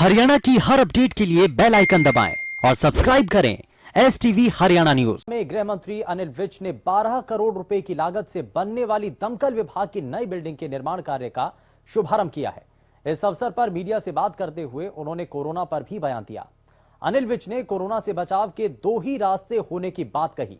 हरियाणा की हर अपडेट के लिए बेल आइकन दबाएं और सब्सक्राइब करें STV हरियाणा न्यूज में गृह मंत्री अनिल विज ने 12 करोड़ रुपए की लागत से बनने वाली दमकल विभाग की नई बिल्डिंग के निर्माण कार्य का शुभारंभ किया है। इस अवसर पर मीडिया से बात करते हुए उन्होंने कोरोना पर भी बयान दिया। अनिल विज ने कोरोना से बचाव के 2 ही रास्ते होने की बात कही।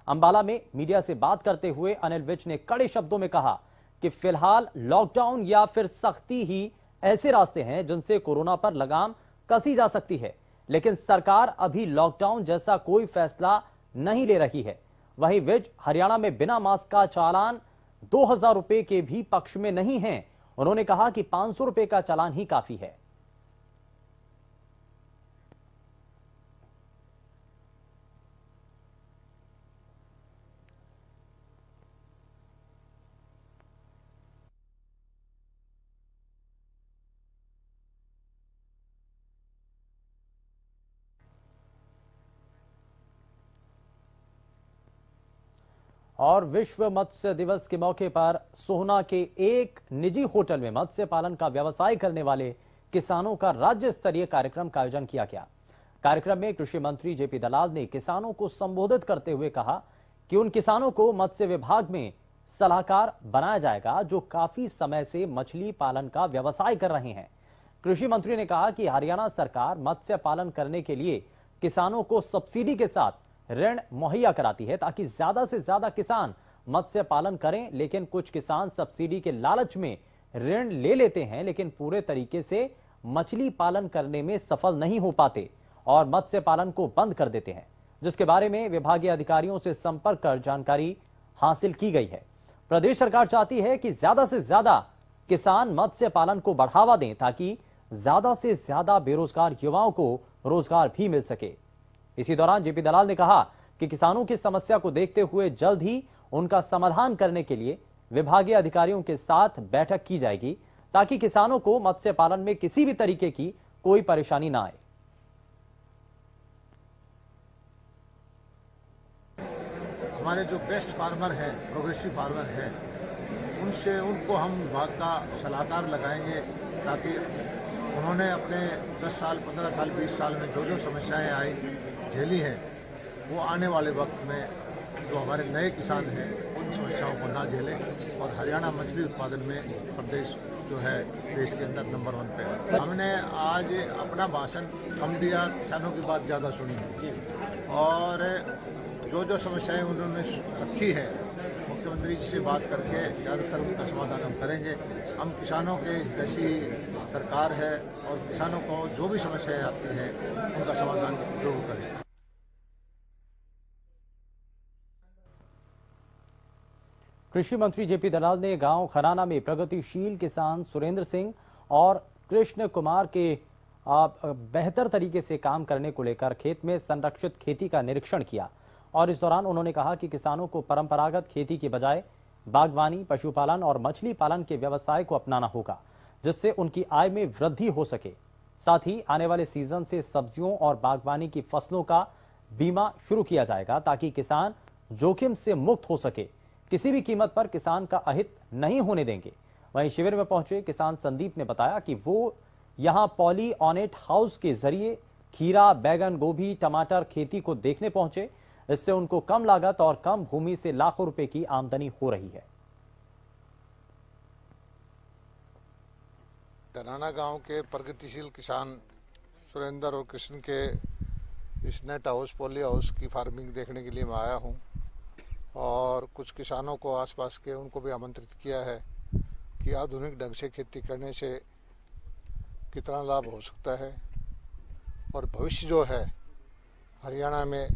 अंबाला में मीडिया से बात करते हुए अनिल विज ने कड़े शब्दों में कहा कि फिलहाल लॉकडाउन या फिर सख्ती ही ऐसे रास्ते हैं जिनसे कोरोना पर लगाम कसी जा सकती है, लेकिन सरकार अभी लॉकडाउन जैसा कोई फैसला नहीं ले रही है। वहीं विज हरियाणा में बिना मास्क का चालान 2000 रुपए के भी पक्ष में नहीं है। उन्होंने कहा कि 500 रुपए का चालान ही काफी है। और विश्व मत्स्य दिवस के मौके पर सोहना के एक निजी होटल में मत्स्य पालन का व्यवसाय करने वाले किसानों का राज्य स्तरीय कार्यक्रम का आयोजन किया गया। कार्यक्रम में कृषि मंत्री जेपी दलाल ने किसानों को संबोधित करते हुए कहा कि उन किसानों को मत्स्य विभाग में सलाहकार बनाया जाएगा जो काफी समय से मछली पालन का व्यवसाय कर रहे हैं। कृषि मंत्री ने कहा कि हरियाणा सरकार मत्स्य पालन करने के लिए किसानों को सब्सिडी के साथ ऋण मुहैया कराती है ताकि ज्यादा से ज्यादा किसान मत्स्य पालन करें, लेकिन कुछ किसान सब्सिडी के लालच में ऋण ले लेते हैं लेकिन पूरे तरीके से मछली पालन करने में सफल नहीं हो पाते और मत्स्य पालन को बंद कर देते हैं, जिसके बारे में विभागीय अधिकारियों से संपर्क कर जानकारी हासिल की गई है। प्रदेश सरकार चाहती है कि ज्यादा से ज्यादा किसान मत्स्य पालन को बढ़ावा दें ताकि ज्यादा से ज्यादा बेरोजगार युवाओं को रोजगार भी मिल सके। इसी दौरान जेपी दलाल ने कहा कि किसानों की समस्या को देखते हुए जल्द ही उनका समाधान करने के लिए विभागीय अधिकारियों के साथ बैठक की जाएगी ताकि किसानों को मत्स्य पालन में किसी भी तरीके की कोई परेशानी ना आए। हमारे जो बेस्ट फार्मर हैं, प्रोग्रेसिव फार्मर हैं, उनको हम विभाग का सलाहकार लगाएंगे ताकि उन्होंने अपने 10 साल, 15 साल, 20 साल में जो समस्याएं आई झेली हैं, वो आने वाले वक्त में जो हमारे नए किसान हैं उन समस्याओं को ना झेलें और हरियाणा मछली उत्पादन में प्रदेश जो है देश के अंदर नंबर 1 पे है। हमने आज अपना भाषण कम दिया, किसानों की बात ज़्यादा सुनी और जो समस्याएं उन्होंने रखी है मुख्यमंत्री जी से बात करके ज़्यादातर उनका समाधान हम करेंगे। हम किसानों के जैसी सरकार है और किसानों को जो भी समस्याएं आती हैं उनका समाधान जरूर करेंगे। कृषि मंत्री जेपी दलाल ने गांव खराना में प्रगतिशील किसान सुरेंद्र सिंह और कृष्ण कुमार के बेहतर तरीके से काम करने को लेकर खेत में संरक्षित खेती का निरीक्षण किया और इस दौरान उन्होंने कहा कि किसानों को परंपरागत खेती के बजाय बागवानी, पशुपालन और मछली पालन के व्यवसाय को अपनाना होगा जिससे उनकी आय में वृद्धि हो सके। साथ ही आने वाले सीजन से सब्जियों और बागवानी की फसलों का बीमा शुरू किया जाएगा ताकि किसान जोखिम से मुक्त हो सके। किसी भी कीमत पर किसान का अहित नहीं होने देंगे। वहीं शिविर में पहुंचे किसान संदीप ने बताया कि वो यहां पॉली ऑनेट हाउस के जरिए खीरा, बैगन, गोभी, टमाटर खेती को देखने पहुंचे। इससे उनको कम लागत और कम भूमि से लाखों रुपए की आमदनी हो रही है। धनाना गांव के प्रगतिशील किसान सुरेंद्र और कृष्ण के इस नेट हाउस, पॉली हाउस की फार्मिंग देखने के लिए मैं आया हूं और कुछ किसानों को आसपास के उनको भी आमंत्रित किया है कि आधुनिक ढंग से खेती करने से कितना लाभ हो सकता है और भविष्य जो है हरियाणा में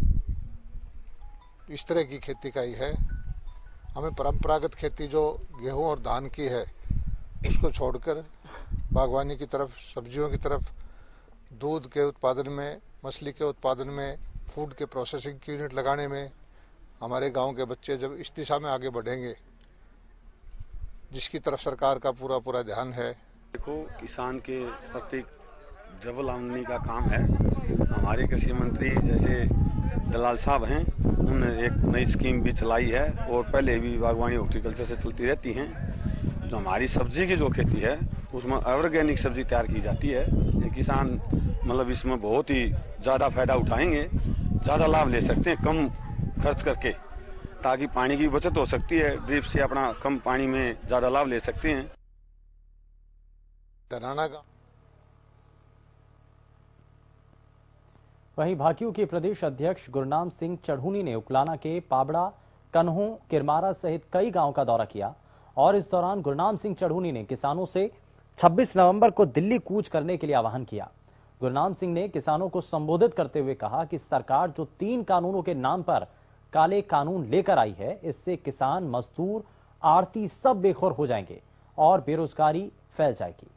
इस तरह की खेती का ही है। हमें परंपरागत खेती जो गेहूं और धान की है उसको छोड़कर बागवानी की तरफ, सब्जियों की तरफ, दूध के उत्पादन में, मछली के उत्पादन में, फूड के प्रोसेसिंग की यूनिट लगाने में हमारे गांव के बच्चे जब इस दिशा में आगे बढ़ेंगे जिसकी तरफ सरकार का पूरा ध्यान है। देखो, किसान के प्रति डबल आमदनी का काम है। हमारे कृषि मंत्री जैसे दलाल साहब हैं, उन्होंने एक नई स्कीम भी चलाई है और पहले भी बागवानी हॉर्टिकल्चर से चलती रहती हैं। जो हमारी सब्जी की जो खेती है उसमें ऑर्गेनिक सब्जी तैयार की जाती है, किसान मतलब इसमें बहुत ही ज़्यादा फायदा उठाएंगे, ज़्यादा लाभ ले सकते हैं कम खर्च करके, ताकि पानी की बचत हो सकती है। ड्रिप से अपना कम पानी में ज़्यादा लाभ ले सकते हैं। तराना का वहीं भाकियू के प्रदेश अध्यक्ष गुरनाम सिंह चढ़ूनी ने उकलाना के पाबड़ा, कन्हू, किरमारा सहित कई गांव का दौरा किया और इस दौरान गुरनाम सिंह चढ़ूनी ने किसानों से 26 नवंबर को दिल्ली कूच करने के लिए आह्वान किया। गुरनाम सिंह ने किसानों को संबोधित करते हुए कहा कि सरकार जो 3 कानूनों के नाम पर काले कानून लेकर आई है, इससे किसान, मजदूर, आड़ती सब बेखौर हो जाएंगे और बेरोजगारी फैल जाएगी।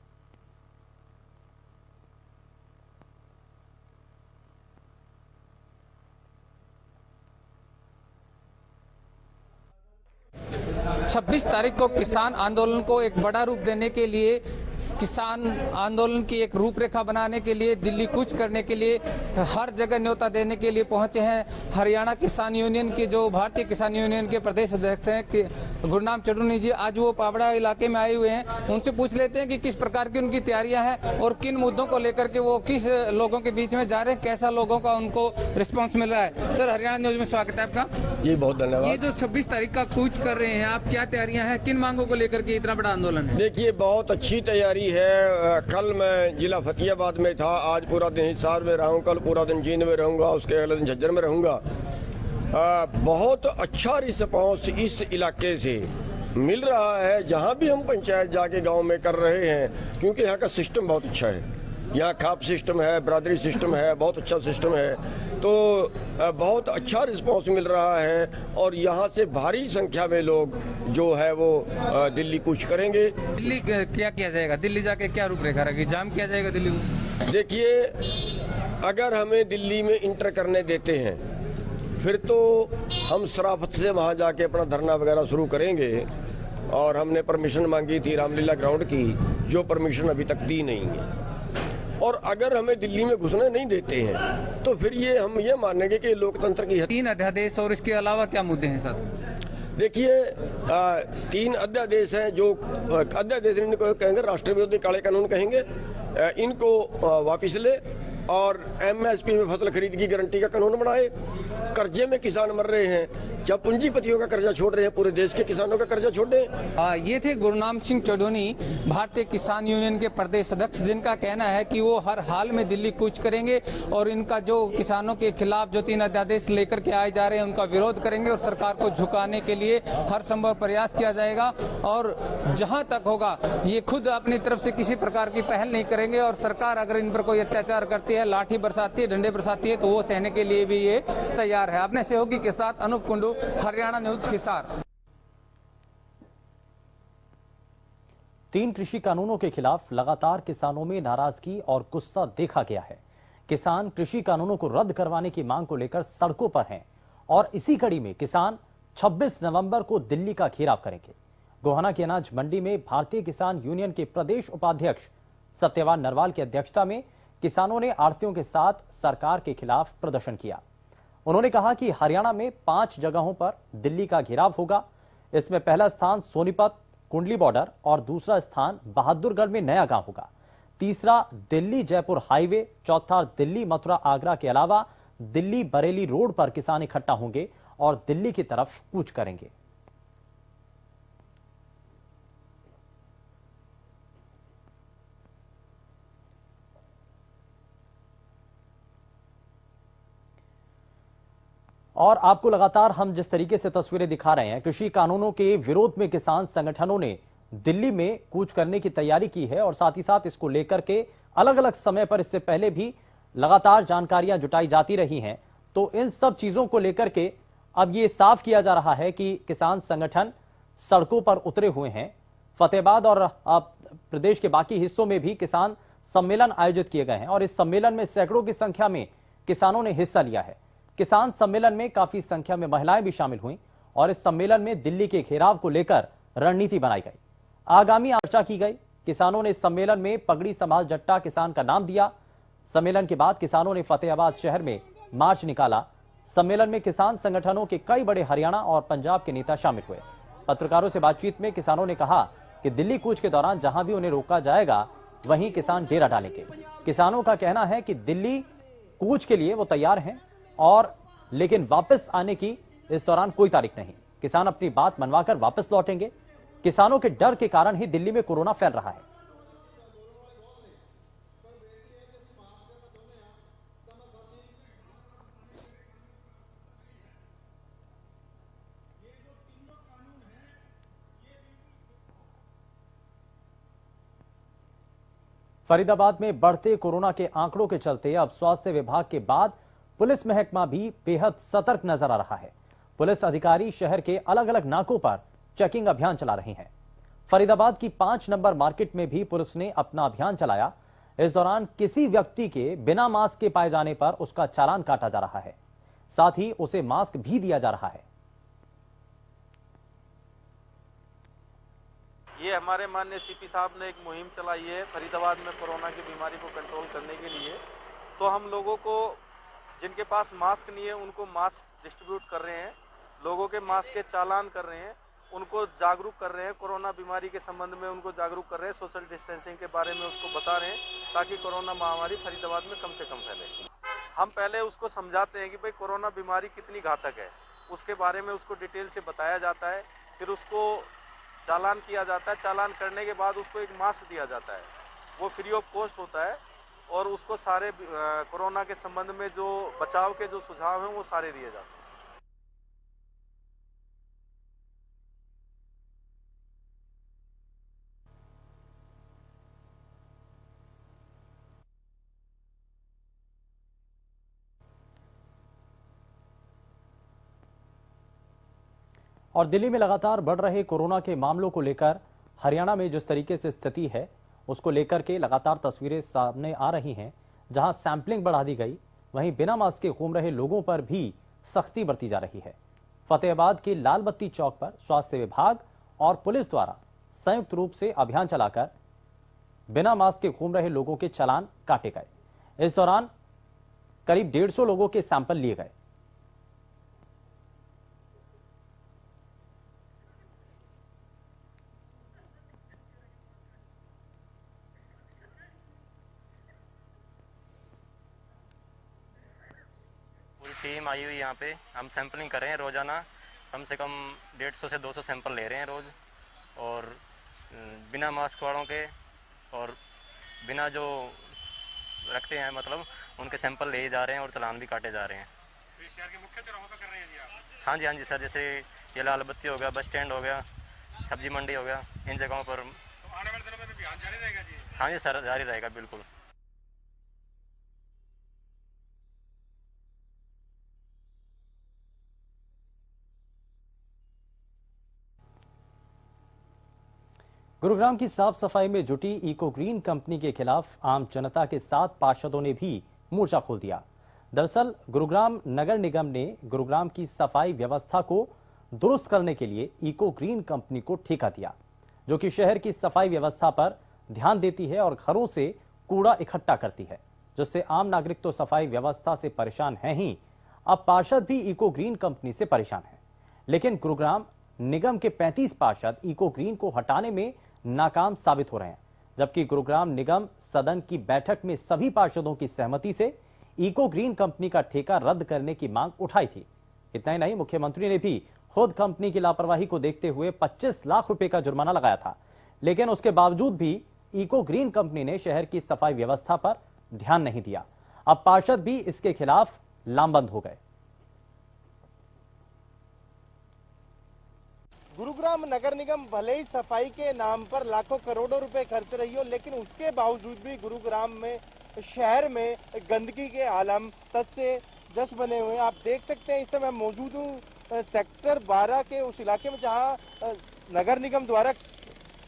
छब्बीस तारीख को किसान आंदोलन को एक बड़ा रूप देने के लिए, किसान आंदोलन की एक रूपरेखा बनाने के लिए, दिल्ली कूच करने के लिए, हर जगह न्योता देने के लिए पहुंचे हैं हरियाणा किसान यूनियन के, जो भारतीय किसान यूनियन के प्रदेश अध्यक्ष हैं कि गुरनाम चढ़ूनी जी। आज वो पाबड़ा इलाके में आए हुए हैं, उनसे पूछ लेते हैं कि किस प्रकार की उनकी तैयारियां हैं और किन मुद्दों को लेकर के वो किस लोगों के बीच में जा रहे हैं, कैसा लोगों का उनको रिस्पॉन्स मिल रहा है। सर, हरियाणा न्यूज में स्वागत है आपका। जी बहुत धन्यवाद। ये जो 26 तारीख का कूच कर रहे हैं आप, क्या तैयारियां हैं, किन मांगों को लेकर के इतना बड़ा आंदोलन है? देखिए, बहुत अच्छी तैयारी है। कल मैं जिला फतेहाबाद में था, आज पूरा दिन हिसार में रहा हूँ, कल पूरा दिन जींद में रहूंगा, उसके अगले दिन झज्जर में रहूंगा। बहुत अच्छा रिस्पॉन्स इस इलाके से मिल रहा है। जहाँ भी हम पंचायत जाके गांव में कर रहे हैं, क्योंकि यहाँ का सिस्टम बहुत अच्छा है। यहाँ खाप सिस्टम है, बरादरी सिस्टम है, बहुत अच्छा सिस्टम है, तो बहुत अच्छा रिस्पांस मिल रहा है और यहाँ से भारी संख्या में लोग जो है वो दिल्ली कूच करेंगे। दिल्ली क्या किया जाएगा? दिल्ली जाके क्या रूपरेखा रहेगी? जाम किया जाएगा दिल्ली को? देखिए, अगर हमें दिल्ली में इंटर करने देते हैं फिर तो हम शराफत से वहाँ जाके अपना धरना वगैरह शुरू करेंगे और हमने परमिशन मांगी थी रामलीला ग्राउंड की, जो परमिशन अभी तक दी नहीं है। और अगर हमें दिल्ली में घुसने नहीं देते हैं तो फिर हम ये मानेंगे कि लोकतंत्र की 3 अध्यादेश और इसके अलावा क्या मुद्दे हैं सर? देखिए, 3 अध्यादेश हैं। जो अध्यादेश इनको कहेंगे राष्ट्र विरोधी काले कानून कहेंगे, इनको वापिस ले और MSP में फसल खरीद की गारंटी का कानून बनाए। कर्जे में किसान मर रहे हैं, जब पूंजीपतियों का कर्जा छोड़ रहे हैं, पूरे देश के किसानों का कर्जा छोड़ दें। ये थे गुरनाम सिंह चढ़ूनी, भारतीय किसान यूनियन के प्रदेश अध्यक्ष, जिनका कहना है कि वो हर हाल में दिल्ली कूच करेंगे और इनका जो किसानों के खिलाफ जो 3 अध्यादेश लेकर के आए जा रहे हैं उनका विरोध करेंगे और सरकार को झुकाने के लिए हर संभव प्रयास किया जाएगा। और जहां तक होगा ये खुद अपनी तरफ से किसी प्रकार की पहल नहीं करेंगे और सरकार अगर इन पर कोई अत्याचार करती है, लाठी बरसाती है, डंडे बरसाती है, तो वो सहने के लिए भी ये तैयार है। अपने सहयोगी के साथ अनूप कुंडू, हरियाणा न्यूज, हिसार। 3 कृषि कानूनों के खिलाफ लगातार किसानों में नाराजगी और गुस्सा देखा गया है। किसान कृषि कानूनों को रद्द करवाने की मांग को लेकर सड़कों पर हैं और इसी कड़ी में किसान 26 नवंबर को दिल्ली का घेराव करेंगे। गोहाना की अनाज मंडी में भारतीय किसान यूनियन के प्रदेश उपाध्यक्ष सत्यवान नरवाल की अध्यक्षता में किसानों ने आड़तियों के साथ सरकार के खिलाफ प्रदर्शन किया। उन्होंने कहा कि हरियाणा में 5 जगहों पर दिल्ली का घेराव होगा। इसमें पहला स्थान सोनीपत कुंडली बॉर्डर और दूसरा स्थान बहादुरगढ़ में नया गांव होगा। तीसरा दिल्ली जयपुर हाईवे, चौथा दिल्ली मथुरा आगरा के अलावा दिल्ली बरेली रोड पर किसान इकट्ठा होंगे और दिल्ली की तरफ कूच करेंगे। और आपको लगातार हम जिस तरीके से तस्वीरें दिखा रहे हैं, कृषि कानूनों के विरोध में किसान संगठनों ने दिल्ली में कूच करने की तैयारी की है और साथ ही साथ इसको लेकर के अलग अलग समय पर इससे पहले भी लगातार जानकारियां जुटाई जाती रही हैं। तो इन सब चीजों को लेकर के अब ये साफ किया जा रहा है कि किसान संगठन सड़कों पर उतरे हुए हैं। फतेहाबाद और प्रदेश के बाकी हिस्सों में भी किसान सम्मेलन आयोजित किए गए हैं और इस सम्मेलन में सैकड़ों की संख्या में किसानों ने हिस्सा लिया है। किसान सम्मेलन में काफी संख्या में महिलाएं भी शामिल हुई और इस सम्मेलन में दिल्ली के घेराव को लेकर रणनीति बनाई गई, आगामी चर्चा की गई। किसानों ने सम्मेलन में पगड़ी समाज जट्टा किसान का नाम दिया। सम्मेलन के बाद किसानों ने फतेहाबाद शहर में मार्च निकाला। सम्मेलन में किसान संगठनों के कई बड़े हरियाणा और पंजाब के नेता शामिल हुए। पत्रकारों से बातचीत में किसानों ने कहा कि दिल्ली कूच के दौरान जहां भी उन्हें रोका जाएगा वहीं किसान डेरा डालेंगे। किसानों का कहना है कि दिल्ली कूच के लिए वो तैयार हैं और लेकिन वापस आने की इस दौरान कोई तारीख नहीं। किसान अपनी बात मनवाकर वापस लौटेंगे। किसानों के डर के कारण ही दिल्ली में कोरोना फैल रहा है। फरीदाबाद में बढ़ते कोरोना के आंकड़ों के चलते अब स्वास्थ्य विभाग के बाद पुलिस महकमा भी बेहद सतर्क नजर आ रहा है। पुलिस अधिकारी शहर के अलग अलग नाकों पर चेकिंग अभियान चला रहे हैं। फरीदाबाद की 5 नंबर मार्केट में भी पुलिस ने अपना अभियान चलाया। इस दौरान किसी व्यक्ति के बिना मास्क के पाए जाने पर उसका चालान काटा जा रहा है, साथ ही उसे मास्क भी दिया जा रहा है। ये हमारे माननीय सीपी साहब ने एक मुहिम चलाई है फरीदाबाद में कोरोना की बीमारी को कंट्रोल करने के लिए। तो हम लोगों को जिनके पास मास्क नहीं है उनको मास्क डिस्ट्रीब्यूट कर रहे हैं, लोगों के मास्क के चालान कर रहे हैं, उनको जागरूक कर रहे हैं, कोरोना बीमारी के संबंध में उनको जागरूक कर रहे हैं, सोशल डिस्टेंसिंग के बारे में उसको बता रहे हैं ताकि कोरोना महामारी फरीदाबाद में कम से कम फैले। हम पहले उसको समझाते हैं कि भाई कोरोना बीमारी कितनी घातक है, उसके बारे में उसको डिटेल से बताया जाता है, फिर उसको चालान किया जाता है। चालान करने के बाद उसको एक मास्क दिया जाता है, वो फ्री ऑफ कॉस्ट होता है और उसको सारे कोरोना के संबंध में जो बचाव के जो सुझाव हैं वो सारे दिए जाते हैं। और दिल्ली में लगातार बढ़ रहे कोरोना के मामलों को लेकर हरियाणा में जिस तरीके से स्थिति है उसको लेकर के लगातार तस्वीरें सामने आ रही हैं। जहां सैंपलिंग बढ़ा दी गई, वहीं बिना मास्क के घूम रहे लोगों पर भी सख्ती बरती जा रही है। फतेहाबाद के लाल बत्ती चौक पर स्वास्थ्य विभाग और पुलिस द्वारा संयुक्त रूप से अभियान चलाकर बिना मास्क के घूम रहे लोगों के चालान काटे गए। इस दौरान करीब 150 लोगों के सैंपल लिए गए। टीम आई हुई यहाँ पे, हम सैंपलिंग कर रहे हैं रोजाना, कम से कम 150 से 200 सैंपल ले रहे हैं रोज। और बिना मास्क वालों के और बिना जो रखते हैं मतलब उनके सैंपल ले जा रहे हैं और चालान भी काटे जा रहे हैं। तो शहर के मुख्य चौराहों पर कर रहे हैं जी आप? हाँ जी सर, जैसे ये लाल बत्ती हो गया, बस स्टैंड हो गया, सब्जी मंडी हो गया, इन जगहों पर। तो आने वाले दिनों में भी अभियान जारी रहेगा जी? हाँ जी सर, जारी रहेगा बिल्कुल। गुरुग्राम की साफ सफाई में जुटी इको ग्रीन कंपनी के खिलाफ आम जनता के साथ पार्षदों ने भी मोर्चा खोल दिया। दरअसल गुरुग्राम नगर निगम ने गुरुग्राम की सफाई व्यवस्था को दुरुस्त करने के लिए इको ग्रीन कंपनी को ठेका दिया, जो कि शहर की सफाई व्यवस्था पर ध्यान देती है और घरों से कूड़ा इकट्ठा करती है, जिससे आम नागरिक तो सफाई व्यवस्था से परेशान हैं ही, अब पार्षद भी इको ग्रीन कंपनी से परेशान हैं। लेकिन गुरुग्राम निगम के 35 पार्षद इको ग्रीन को हटाने में नाकाम साबित हो रहे हैं, जबकि गुरुग्राम निगम सदन की बैठक में सभी पार्षदों की सहमति से इको ग्रीन कंपनी का ठेका रद्द करने की मांग उठाई थी। इतना ही नहीं, मुख्यमंत्री ने भी खुद कंपनी की लापरवाही को देखते हुए 25 लाख रुपए का जुर्माना लगाया था, लेकिन उसके बावजूद भी इको ग्रीन कंपनी ने शहर की सफाई व्यवस्था पर ध्यान नहीं दिया। अब पार्षद भी इसके खिलाफ लामबंद हो गए। गुरुग्राम नगर निगम भले ही सफाई के नाम पर लाखों करोड़ों रुपए खर्च रही हो, लेकिन उसके बावजूद भी गुरुग्राम में शहर में गंदगी के आलम तस से जस बने हुए हैं। आप देख सकते हैं इस समय मौजूद हूँ सेक्टर 12 के उस इलाके में जहां नगर निगम द्वारा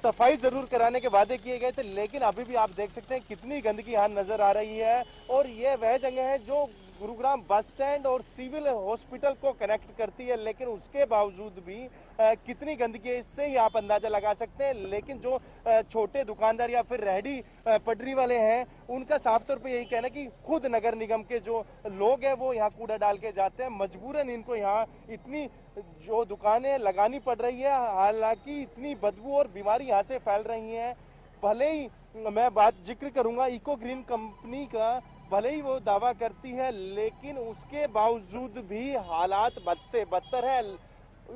सफाई जरूर कराने के वादे किए गए थे, लेकिन अभी भी आप देख सकते हैं कितनी गंदगी यहाँ नजर आ रही है। और ये वह जगह है जो गुरुग्राम बस स्टैंड और सिविल हॉस्पिटल को कनेक्ट करती है, लेकिन उसके बावजूद भी कितनी गंदगी है इससे ही आप अंदाजा लगा सकते हैं। लेकिन जो छोटे दुकानदार या फिर रेहड़ी पटरी वाले हैं, उनका साफ तौर पे यही कहना है कि खुद नगर निगम के जो लोग हैं वो यहाँ कूड़ा डाल के जाते हैं, मजबूरन इनको यहाँ इतनी जो दुकानें लगानी पड़ रही है। हालांकि इतनी बदबू और बीमारी यहाँ से फैल रही है। भले ही मैं बात जिक्र करूंगा इको ग्रीन कंपनी का। भले ही वो दावा करती है, लेकिन उसके बावजूद भी हालात बद से बदतर है।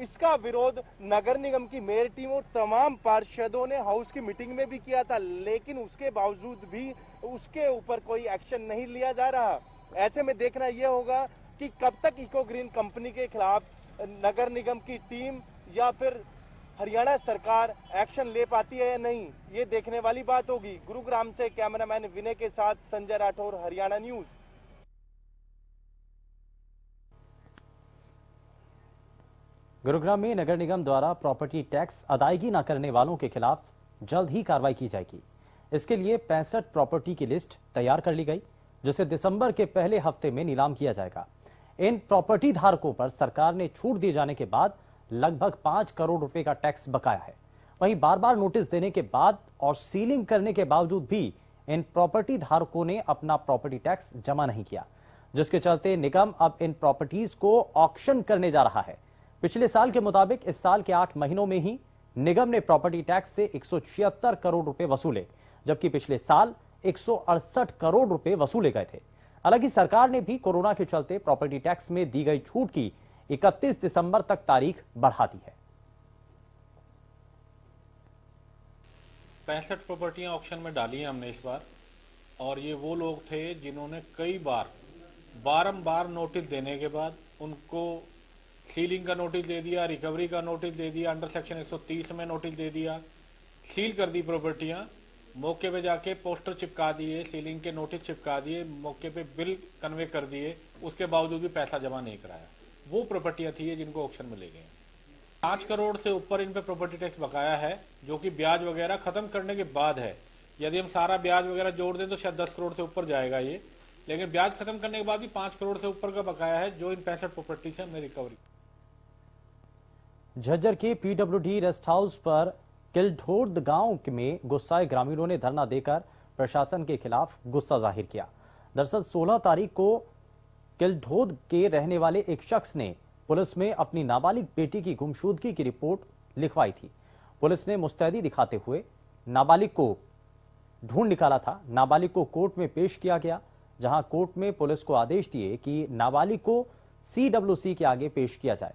इसका विरोध नगर निगम की मेयर टीम और तमाम पार्षदों ने हाउस की मीटिंग में भी किया था, लेकिन उसके बावजूद भी उसके ऊपर कोई एक्शन नहीं लिया जा रहा। ऐसे में देखना यह होगा कि कब तक इको ग्रीन कंपनी के खिलाफ नगर निगम की टीम या फिर हरियाणा सरकार एक्शन ले पाती है या नहीं, ये देखने वाली बात होगी। गुरुग्राम से कैमरामैन विनय के साथ संजय राठौर, हरियाणा न्यूज। गुरुग्राम में नगर निगम द्वारा प्रॉपर्टी टैक्स अदायगी न करने वालों के खिलाफ जल्द ही कार्रवाई की जाएगी। इसके लिए 65 प्रॉपर्टी की लिस्ट तैयार कर ली गई, जिसे दिसंबर के पहले हफ्ते में नीलाम किया जाएगा। इन प्रॉपर्टी धारकों पर सरकार ने छूट दिए जाने के बाद लगभग 5 करोड़ रुपए का टैक्स बकाया है। वहीं बार बार नोटिस देने के बाद और सीलिंग करने के बावजूद भी इन प्रॉपर्टी धारकों ने अपना प्रॉपर्टी टैक्स जमा नहीं किया, जिसके चलते निगम अब इन प्रॉपर्टीज को ऑक्शन करने जा रहा है। पिछले साल के मुताबिक इस साल के 8 महीनों में ही निगम ने प्रॉपर्टी टैक्स से 176 करोड़ रुपए वसूले, जबकि पिछले साल 168 करोड़ रुपए वसूले गए थे। हालांकि सरकार ने भी कोरोना के चलते प्रॉपर्टी टैक्स में दी गई छूट की 31 दिसंबर तक तारीख बढ़ा दी है। 65 प्रॉपर्टियां ऑक्शन में डाली हैं हमने इस बार, और ये वो लोग थे जिन्होंने कई बार बारंबार नोटिस देने के बाद उनको सीलिंग का नोटिस दे दिया, रिकवरी का नोटिस दे दिया, अंडर सेक्शन 130 में नोटिस दे दिया, सील कर दी प्रॉपर्टियां, मौके पे जाके पोस्टर चिपका दिए, सीलिंग के नोटिस चिपका दिए, मौके पे बिल कन्वे कर दिए, उसके बावजूद भी पैसा जमा नहीं कराया। वो प्रॉपर्टियां थी जिनको ऑक्शन में ले गए। 5 करोड़ से ऊपर इन पे प्रॉपर्टी टैक्स बकाया है, जो कि ब्याज वगैरह खत्म करने के बाद है। यदि हम सारा ब्याज वगैरह जोड़ दें तो शायद 10 करोड़ से ऊपर जाएगा ये, लेकिन ब्याज खत्म करने के बाद भी 5 करोड़ से ऊपर का बकाया है, जो इन 65 प्रॉपर्टी से हमने रिकवरी। झज्जर के पीडब्ल्यूडी रेस्ट हाउस पर किलढोद गांव में गुस्साए ग्रामीणों ने धरना देकर प्रशासन के खिलाफ गुस्सा जाहिर किया। दरअसल 16 तारीख को किलढोद के रहने वाले एक शख्स ने पुलिस में अपनी नाबालिग बेटी की गुमशुदगी की रिपोर्ट लिखवाई थी। पुलिस ने मुस्तैदी दिखाते हुए नाबालिग को ढूंढ निकाला था। नाबालिग को कोर्ट में पेश किया गया, जहां कोर्ट में पुलिस को आदेश दिए कि नाबालिग को CWC के आगे पेश किया जाए।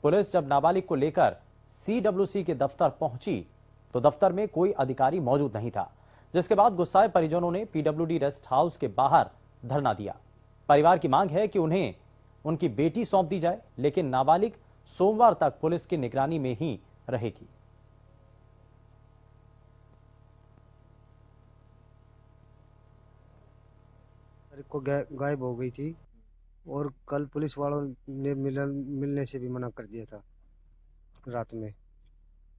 पुलिस जब नाबालिग को लेकर CWC के दफ्तर पहुंची तो दफ्तर में कोई अधिकारी मौजूद नहीं था, जिसके बाद गुस्साए परिजनों ने पीडब्ल्यूडी रेस्ट हाउस के बाहर धरना दिया। परिवार की मांग है कि उन्हें उनकी बेटी सौंप दी जाए, लेकिन नाबालिग सोमवार तक पुलिस की निगरानी में ही रहेगी। को गायब हो गई थी और कल पुलिस वालों ने मिलने से भी मना कर दिया था रात में,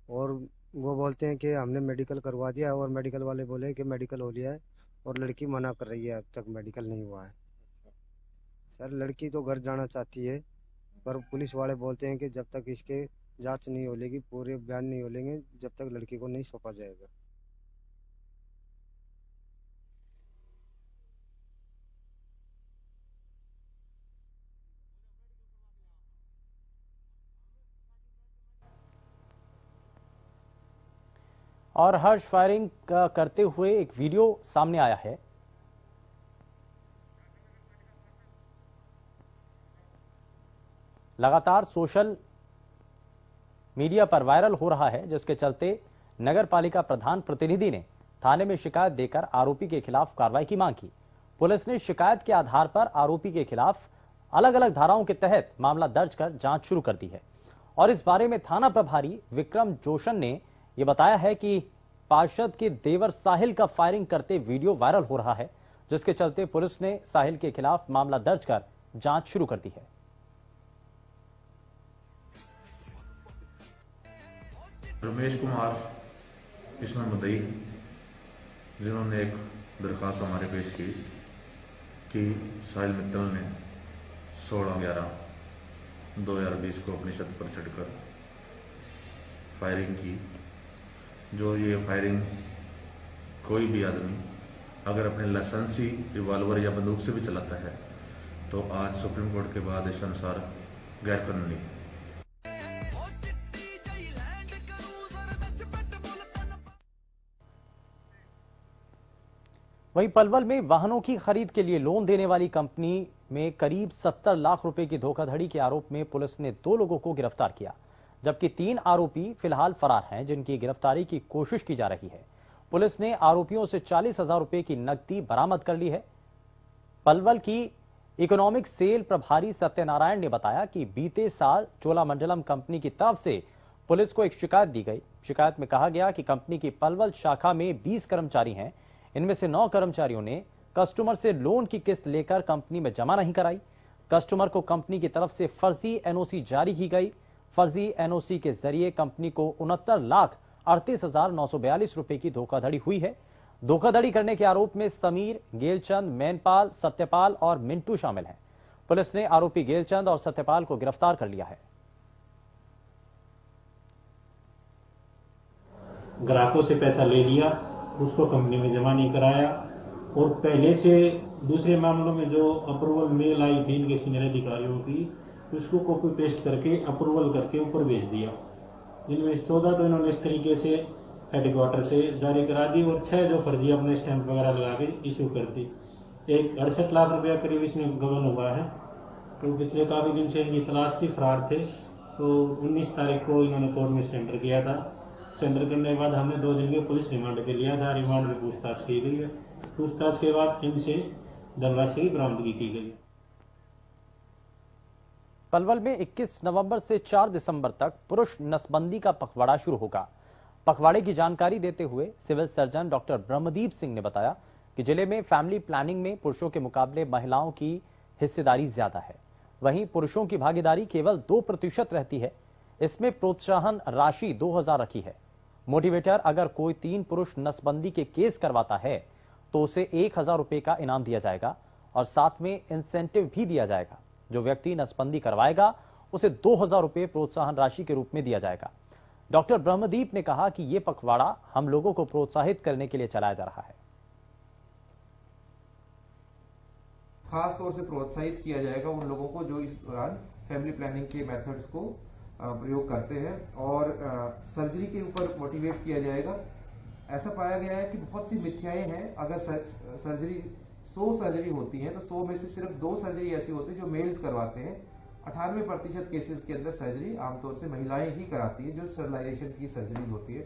और वो बोलते हैं कि हमने मेडिकल करवा दिया, और मेडिकल वाले बोले कि मेडिकल हो लिया है, और लड़की मना कर रही है अब तक मेडिकल नहीं हुआ है। सर लड़की तो घर जाना चाहती है, पर पुलिस वाले बोलते हैं कि जब तक इसके जांच नहीं होगी, पूरे बयान नहीं होंगे, जब तक लड़की को नहीं सौंपा जाएगा। और हर्ष फायरिंग करते हुए एक वीडियो सामने आया है। लगातार सोशल मीडिया पर वायरल हो रहा है, जिसके चलते नगर पालिका प्रधान प्रतिनिधि ने थाने में शिकायत देकर आरोपी के खिलाफ कार्रवाई की मांग की। पुलिस ने शिकायत के आधार पर आरोपी के खिलाफ अलग अलग धाराओं के तहत मामला दर्ज कर जांच शुरू कर दी है। और इस बारे में थाना प्रभारी विक्रम जोशन ने यह बताया है कि पार्षद के देवर साहिल का फायरिंग करते वीडियो वायरल हो रहा है, जिसके चलते पुलिस ने साहिल के खिलाफ मामला दर्ज कर जांच शुरू कर दी है। रमेश कुमार इसमें मुद्दई, जिन्होंने एक दरखास्त हमारे पेश की कि साहिल मित्तल ने 16/11/2020 को अपनी छत पर चढ़कर फायरिंग की। जो ये फायरिंग कोई भी आदमी अगर अपने लाइसेंसी रिवॉल्वर या बंदूक से भी चलाता है तो आज सुप्रीम कोर्ट के बाद इस अनुसार गैर कानूनी है। वहीं पलवल में वाहनों की खरीद के लिए लोन देने वाली कंपनी में करीब 70 लाख रुपए की धोखाधड़ी के आरोप में पुलिस ने 2 लोगों को गिरफ्तार किया, जबकि 3 आरोपी फिलहाल फरार हैं, जिनकी गिरफ्तारी की कोशिश की जा रही है। पुलिस ने आरोपियों से 40,000 रुपए की नकदी बरामद कर ली है। पलवल की इकोनॉमिक सेल प्रभारी सत्यनारायण ने बताया कि बीते साल चोलामंडलम कंपनी की तरफ से पुलिस को एक शिकायत दी गई। शिकायत में कहा गया कि कंपनी की पलवल शाखा में 20 कर्मचारी हैं। इनमें से 9 कर्मचारियों ने कस्टमर से लोन की किस्त लेकर कंपनी में जमा नहीं कराई। कस्टमर को कंपनी की तरफ से फर्जी एनओसी जारी की गई। फर्जी एनओसी के जरिए कंपनी को 69,38,942 रुपए की धोखाधड़ी हुई है। धोखाधड़ी करने के आरोप में समीर, गेलचंद, मैनपाल, सत्यपाल और मिंटू शामिल हैं। पुलिस ने आरोपी गेलचंद और सत्यपाल को गिरफ्तार कर लिया है। ग्राहकों से पैसा ले लिया, उसको कंपनी में जमा नहीं कराया और पहले से दूसरे मामलों में जो अप्रूवल मेल आई थी इनके सीनियर अधिकारियों की, उसको कॉपी पेस्ट करके अप्रूवल करके ऊपर भेज दिया। जिनमें 14 तो इन्होंने इस तरीके से हेडक्वार्टर से जारी करा दी और 6 जो फर्जी अपने स्टैंप वगैरह लगा के इशू कर दी। एक 68 लाख रुपया करीब इसमें गबन हुआ है। तो पिछले काफ़ी दिन से इनकी तलाश थी, फरार थे। तो 19 तारीख को इन्होंने कोर्ट में सरेंडर किया था। सरेंडर करने के बाद हमने 2 दिन के पुलिस रिमांड पे लिया था। रिमांड में पूछताछ की गई है। पूछताछ के बाद इनसे धनराशि की बरामदगी की गई। पलवल में 21 नवंबर से 4 दिसंबर तक पुरुष नसबंदी का पखवाड़ा शुरू होगा। पखवाड़े की जानकारी देते हुए civil surgeon doctor Brahmdeep Singh ने बताया कि जिले में फैमिली प्लानिंग में पुरुषों के मुकाबले महिलाओं की हिस्सेदारी ज्यादा है। वहीं पुरुषों की भागीदारी केवल 2% रहती है। इसमें प्रोत्साहन राशि 2,000 रखी है। मोटिवेटर अगर कोई 3 पुरुष नसबंदी के केस करवाता है तो उसे 1,000 रुपए का इनाम दिया जाएगा और साथ में इंसेंटिव भी दिया जाएगा। जो व्यक्ति नसबंदी करवाएगा उसे 2,000 रुपए प्रोत्साहन राशि के रूप में दिया जाएगा। डॉक्टर ब्रह्मदीप ने कहा कि यह पखवाड़ा हम लोगों को प्रोत्साहित करने के लिए चलाया जा रहा है। खास तौर से प्रोत्साहित किया जाएगा उन लोगों को जो इस दौरान फैमिली प्लानिंग के मेथड्स को प्रयोग करते हैं और सर्जरी के ऊपर मोटिवेट किया जाएगा। ऐसा पाया गया है कि बहुत सी मिथ्याएं हैं। अगर सर्जरी 100 सर्जरी होती है तो 100 में से सिर्फ 2 सर्जरी ऐसी होती है जो मेल्स करवाते हैं। 98% केसेस के अंदर सर्जरी आमतौर से महिलाएं ही कराती है, जो स्टरलाइजेशन की सर्जरी होती है।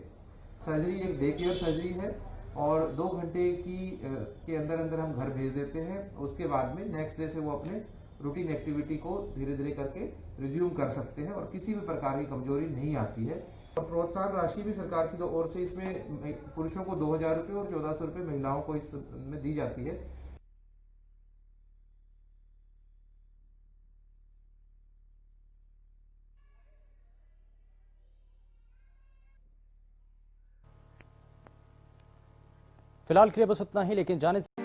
सर्जरी एक डे केयर सर्जरी है और 2 घंटे के अंदर अंदर हम घर भेज देते हैं। उसके बाद में नेक्स्ट डे से वो अपने रूटीन एक्टिविटी को धीरे धीरे करके रिज्यूम कर सकते हैं और किसी भी प्रकार की कमजोरी नहीं आती है। और प्रोत्साहन राशि भी सरकार की ओर से इसमें पुरुषों को 2,000 रुपये और 1,400 रुपये महिलाओं को इसमें दी जाती है। फिलहाल के लिए बस इतना ही, लेकिन जाने से